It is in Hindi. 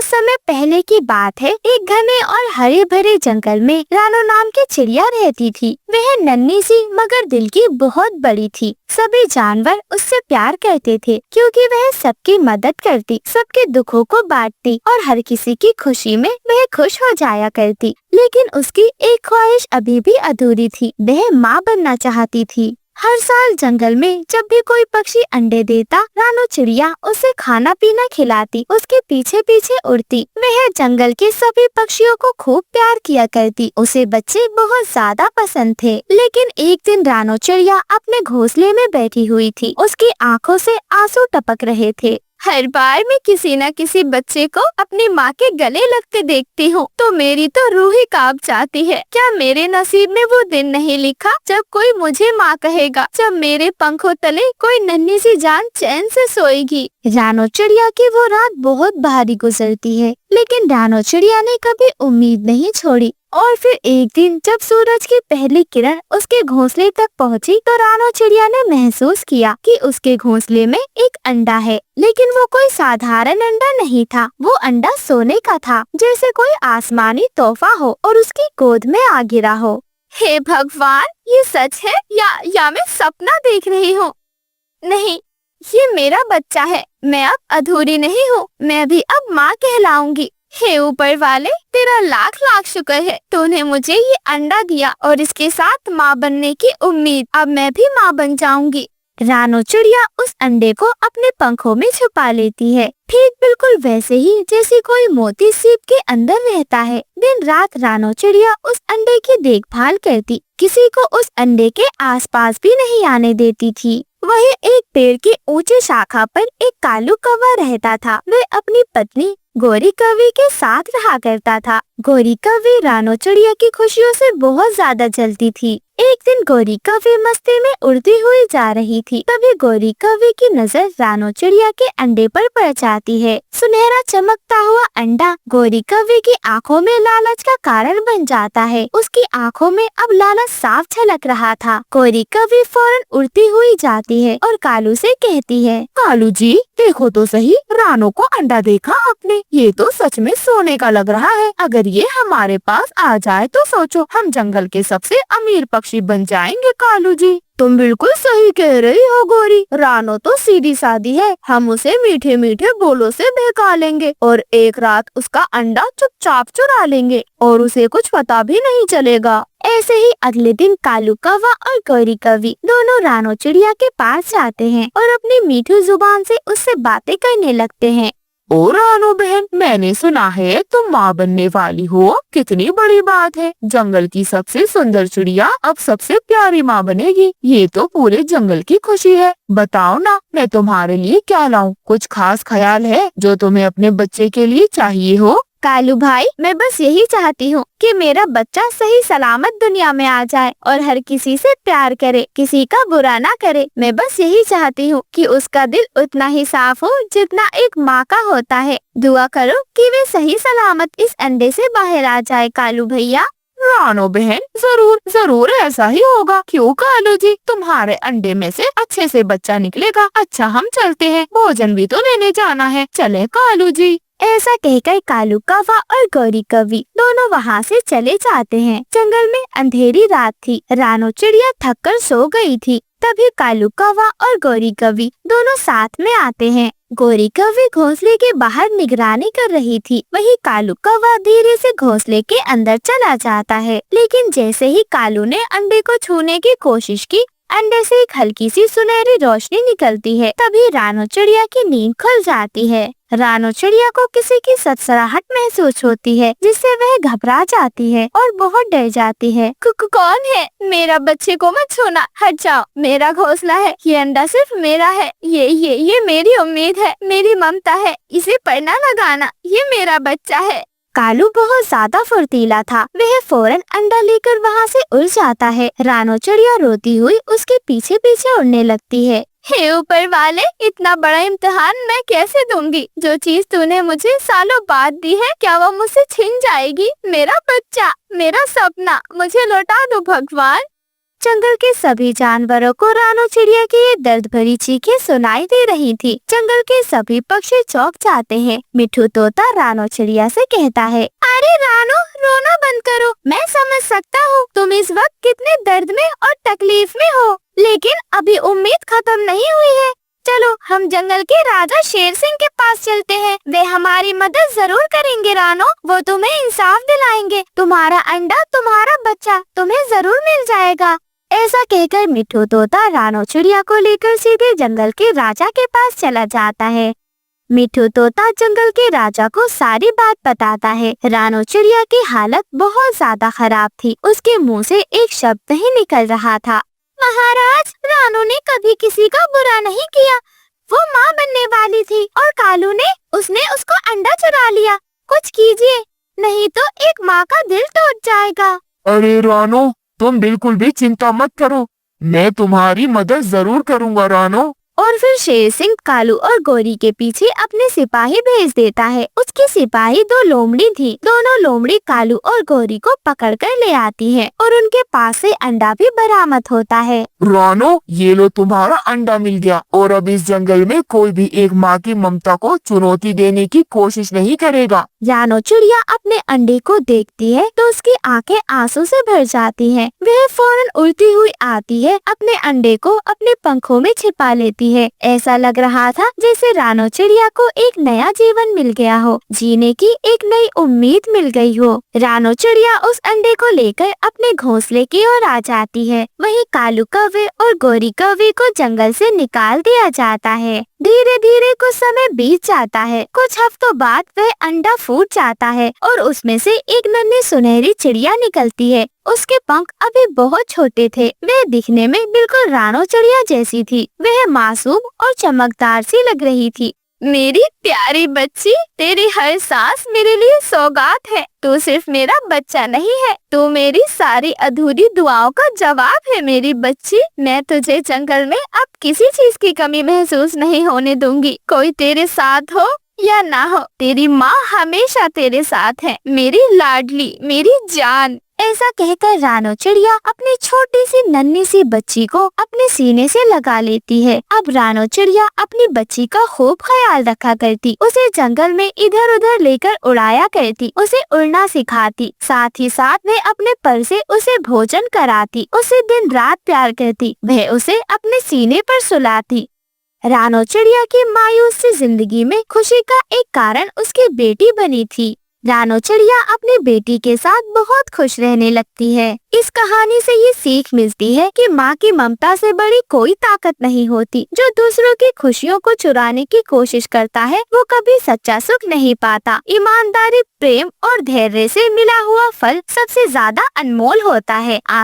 कुछ समय पहले की बात है। एक घने और हरे भरे जंगल में रानो नाम की चिड़िया रहती थी। वह नन्ही सी मगर दिल की बहुत बड़ी थी। सभी जानवर उससे प्यार करते थे क्योंकि वह सबकी मदद करती, सबके दुखों को बांटती और हर किसी की खुशी में वह खुश हो जाया करती। लेकिन उसकी एक ख्वाहिश अभी भी अधूरी थी। वह माँ बनना चाहती थी। हर साल जंगल में जब भी कोई पक्षी अंडे देता, रानो चिड़िया उसे खाना पीना खिलाती, उसके पीछे पीछे उड़ती। वह जंगल के सभी पक्षियों को खूब प्यार किया करती। उसे बच्चे बहुत ज्यादा पसंद थे। लेकिन एक दिन रानो चिड़िया अपने घोंसले में बैठी हुई थी। उसकी आंखों से आंसू टपक रहे थे। हर बार मैं किसी न किसी बच्चे को अपनी माँ के गले लगते देखती हूँ तो मेरी तो रूह ही कांप जाती है। क्या मेरे नसीब में वो दिन नहीं लिखा जब कोई मुझे माँ कहेगा, जब मेरे पंखों तले कोई नन्ही सी जान चैन से सोएगी। रानो चिड़िया की वो रात बहुत भारी गुजरती है, लेकिन रानो चिड़िया ने कभी उम्मीद नहीं छोड़ी। और फिर एक दिन जब सूरज की पहली किरण उसके घोंसले तक पहुंची तो रानो चिड़िया ने महसूस किया कि उसके घोंसले में एक अंडा है। लेकिन वो कोई साधारण अंडा नहीं था, वो अंडा सोने का था, जैसे कोई आसमानी तोहफा हो और उसकी गोद में आ गिरा हो। हे भगवान, ये सच है या मैं सपना देख रही हूँ? नहीं, ये मेरा बच्चा है। मैं अब अधूरी नहीं हूँ, मैं भी अब माँ कहलाऊंगी। हे ऊपर वाले, तेरा लाख लाख शुक्र है, तूने मुझे ये अंडा दिया और इसके साथ माँ बनने की उम्मीद। अब मैं भी माँ बन जाऊंगी। रानो चिड़िया उस अंडे को अपने पंखों में छुपा लेती है, ठीक बिल्कुल वैसे ही जैसे कोई मोती सीप के अंदर रहता है। दिन रात रानो चिड़िया उस अंडे की देखभाल करती, किसी को उस अंडे के आसपास भी नहीं आने देती थी। वहीं एक पेड़ की ऊंची शाखा पर एक कालू कौवा रहता था। वह अपनी पत्नी गोरी कौवी के साथ रहा करता था। गोरी कौवी रानो चिड़िया की खुशियों से बहुत ज्यादा जलती थी। एक दिन गोरी कौवी मस्ती में उड़ती हुई जा रही थी। तभी गोरी कौवी की नजर रानो चिड़िया के अंडे पर पड़ जाती है। सुनहरा चमकता हुआ अंडा गोरी कौवी की आंखों में लालच का कारण बन जाता है। उसकी आंखों में अब लालच साफ झलक रहा था। गोरी कौवी फौरन उड़ती हुई जाती है और कालू से कहती है, कालू जी, देखो तो सही, रानो को अंडा देखा आपने? ये तो सच में सोने का लग रहा है। अगर ये हमारे पास आ जाए तो सोचो, हम जंगल के सबसे अमीर पक्षी बन जाएंगे। कालू जी, तुम बिल्कुल सही कह रही हो गोरी। रानो तो सीधी सादी है, हम उसे मीठे मीठे बोलों से बहका लेंगे और एक रात उसका अंडा चुपचाप चुरा लेंगे और उसे कुछ पता भी नहीं चलेगा। ऐसे ही अगले दिन कालू कौवा और गोरी कौवी दोनों रानो चिड़िया के पास जाते हैं और अपनी मीठी जुबान से उससे बातें करने लगते हैं। ओ रानो बहन, मैंने सुना है तुम माँ बनने वाली हो। कितनी बड़ी बात है। जंगल की सबसे सुंदर चिड़िया अब सबसे प्यारी माँ बनेगी। ये तो पूरे जंगल की खुशी है। बताओ ना, मैं तुम्हारे लिए क्या लाऊं? कुछ खास ख्याल है जो तुम्हें अपने बच्चे के लिए चाहिए हो? कालू भाई, मैं बस यही चाहती हूँ कि मेरा बच्चा सही सलामत दुनिया में आ जाए और हर किसी से प्यार करे, किसी का बुरा ना करे। मैं बस यही चाहती हूँ कि उसका दिल उतना ही साफ हो जितना एक माँ का होता है। दुआ करो कि वे सही सलामत इस अंडे से बाहर आ जाए। कालू भैया। रानो बहन, जरूर जरूर ऐसा ही होगा। क्यों कालू जी, तुम्हारे अंडे में से अच्छे से बच्चा निकलेगा। अच्छा, हम चलते हैं, भोजन भी तो लेने जाना है। चले कालू जी। ऐसा कहकर कालू कौवा और गोरी कौवी दोनों वहाँ से चले जाते हैं। जंगल में अंधेरी रात थी। रानो चिड़िया थककर सो गई थी। तभी कालू कौवा और गोरी कौवी दोनों साथ में आते हैं। गोरी कौवी घोंसले के बाहर निगरानी कर रही थी, वही कालू कौवा धीरे से घोंसले के अंदर चला जाता है। लेकिन जैसे ही कालू ने अंडे को छूने की कोशिश की, अंडे से एक हल्की सी सुनहरी रोशनी निकलती है। तभी रानो चिड़िया की नींद खुल जाती है। रानो चिड़िया को किसी की सतसराहट महसूस होती है, जिससे वह घबरा जाती है और बहुत डर जाती है। कौन है? मेरा बच्चे को मत छूना, हट जाओ। मेरा घोंसला है, ये अंडा सिर्फ मेरा है। ये मेरी उम्मीद है, मेरी ममता है। इसे पर ना लगाना, ये मेरा बच्चा है। कालू बहुत ज्यादा फुर्तीला था। वह फौरन अंडा लेकर वहाँ से उड़ जाता है। रानो चिड़िया रोती हुई उसके पीछे पीछे उड़ने लगती है। हे ऊपर वाले, इतना बड़ा इम्तिहान मैं कैसे दूंगी? जो चीज तूने मुझे सालों बाद दी है, क्या वो मुझसे छिन जाएगी? मेरा बच्चा, मेरा सपना, मुझे लौटा दो भगवान। जंगल के सभी जानवरों को रानो चिड़िया की ये दर्द भरी चीखें सुनाई दे रही थी। जंगल के सभी पक्षी चौंक जाते हैं। मिठू तोता रानो चिड़िया से कहता है, अरे रानो, रोना बंद करो। मैं समझ सकता हूँ तुम इस वक्त कितने दर्द में और तकलीफ में हो, लेकिन अभी उम्मीद खत्म नहीं हुई है। चलो हम जंगल के राजा शेर सिंह के पास चलते हैं। वे हमारी मदद जरूर करेंगे रानो। वो तुम्हें इंसाफ दिलाएंगे। तुम्हारा अंडा, तुम्हारा बच्चा तुम्हें जरूर मिल जाएगा। ऐसा कहकर मिठू तोता रानो चिड़िया को लेकर सीधे जंगल के राजा के पास चला जाता है। मिठू तोता जंगल के राजा को सारी बात बताता है। रानो चिड़िया की हालत बहुत ज्यादा खराब थी। उसके मुंह से एक शब्द नहीं निकल रहा था। महाराज, रानो ने कभी किसी का बुरा नहीं किया। वो माँ बनने वाली थी और कालू ने उसको अंडा चुरा लिया। कुछ कीजिए, नहीं तो एक माँ का दिल टूट जाएगा। अरे रानो, तुम बिल्कुल भी चिंता मत करो, मैं तुम्हारी मदद जरूर करूँगा रानो। और फिर शेर सिंह कालू और गोरी के पीछे अपने सिपाही भेज देता है। उसकी सिपाही 2 लोमड़ी थी। दोनों लोमड़ी कालू और गोरी को पकड़कर ले आती है और उनके पास से अंडा भी बरामद होता है। रानो, ये लो तुम्हारा अंडा मिल गया और अब इस जंगल में कोई भी एक माँ की ममता को चुनौती देने की कोशिश नहीं करेगा। रानो चिड़िया अपने अंडे को देखती है तो उसकी आंखें आंसू से भर जाती हैं। वह फौरन उड़ती हुई आती है, अपने अंडे को अपने पंखों में छिपा लेती है। ऐसा लग रहा था जैसे रानो चिड़िया को एक नया जीवन मिल गया हो, जीने की एक नई उम्मीद मिल गई हो। रानो चिड़िया उस अंडे को लेकर अपने घोंसले की ओर आ जाती है। वहीं कालू कौवे और गोरी कौवे को जंगल से निकाल दिया जाता है। धीरे धीरे कुछ समय बीत जाता है। कुछ हफ्तों बाद वह अंडा फूट जाता है और उसमें से एक नन्ही सुनहरी चिड़िया निकलती है। उसके पंख अभी बहुत छोटे थे। वह दिखने में बिल्कुल रानो चिड़िया जैसी थी। वह मासूम और चमकदार सी लग रही थी। मेरी प्यारी बच्ची, तेरी हर सांस मेरे लिए सौगात है। तू सिर्फ मेरा बच्चा नहीं है, तू मेरी सारी अधूरी दुआओं का जवाब है। मेरी बच्ची, मैं तुझे जंगल में अब किसी चीज की कमी महसूस नहीं होने दूंगी। कोई तेरे साथ हो या ना हो, तेरी माँ हमेशा तेरे साथ है। मेरी लाडली, मेरी जान। ऐसा कहकर रानो चिड़िया अपनी छोटी सी नन्ही सी बच्ची को अपने सीने से लगा लेती है। अब रानो चिड़िया अपनी बच्ची का खूब ख्याल रखा करती। उसे जंगल में इधर उधर लेकर उड़ाया करती, उसे उड़ना सिखाती। साथ ही साथ वह अपने पर से उसे भोजन कराती, उसे दिन रात प्यार करती। वह उसे अपने सीने पर सुलाती। रानो चिड़िया की मायूस सी जिंदगी में खुशी का एक कारण उसकी बेटी बनी थी। रानो चिड़िया अपनी बेटी के साथ बहुत खुश रहने लगती है। इस कहानी से ये सीख मिलती है कि माँ की ममता से बड़ी कोई ताकत नहीं होती। जो दूसरों की खुशियों को चुराने की कोशिश करता है वो कभी सच्चा सुख नहीं पाता। ईमानदारी, प्रेम और धैर्य से मिला हुआ फल सबसे ज्यादा अनमोल होता है।